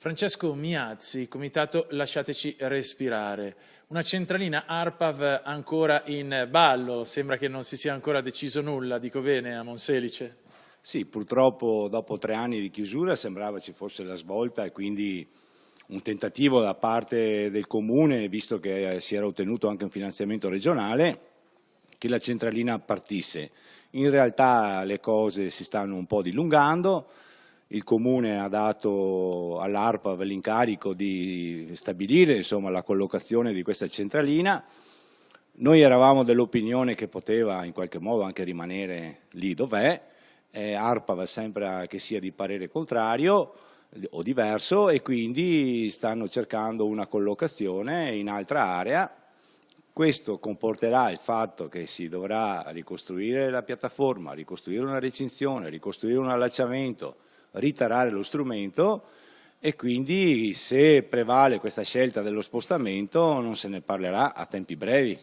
Francesco Miazzi, comitato Lasciateci Respirare. Una centralina ARPAV ancora in ballo, sembra che non si sia ancora deciso nulla, dico bene, a Monselice? Sì, purtroppo dopo 3 anni di chiusura sembrava ci fosse la svolta e quindi un tentativo da parte del Comune, visto che si era ottenuto anche un finanziamento regionale, che la centralina partisse. In realtà le cose si stanno un po' dilungando. Il Comune ha dato all'ARPAV l'incarico di stabilire, insomma, la collocazione di questa centralina. Noi eravamo dell'opinione che poteva in qualche modo anche rimanere lì dov'è. ARPAV sembra che sia di parere contrario o diverso e quindi stanno cercando una collocazione in altra area. Questo comporterà il fatto che si dovrà ricostruire la piattaforma, ricostruire una recinzione, ricostruire un allacciamento, ritarare lo strumento e quindi se prevale questa scelta dello spostamento non se ne parlerà a tempi brevi.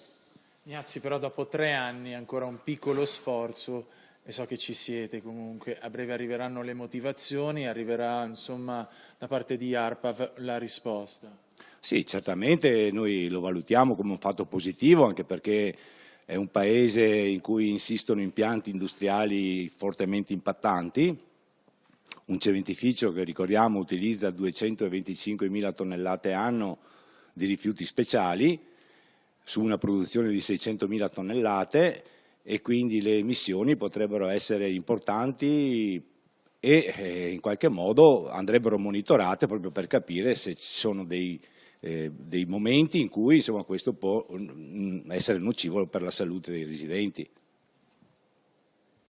Miazzi, però dopo 3 anni ancora un piccolo sforzo e so che ci siete comunque, a breve arriveranno le motivazioni, arriverà insomma da parte di ARPAV la risposta. Sì, certamente noi lo valutiamo come un fatto positivo anche perché è un paese in cui insistono impianti industriali fortemente impattanti. Un cementificio che ricordiamo utilizza 225.000 tonnellate anno di rifiuti speciali su una produzione di 600.000 tonnellate e quindi le emissioni potrebbero essere importanti e in qualche modo andrebbero monitorate proprio per capire se ci sono dei momenti in cui insomma, questo può essere nocivo per la salute dei residenti.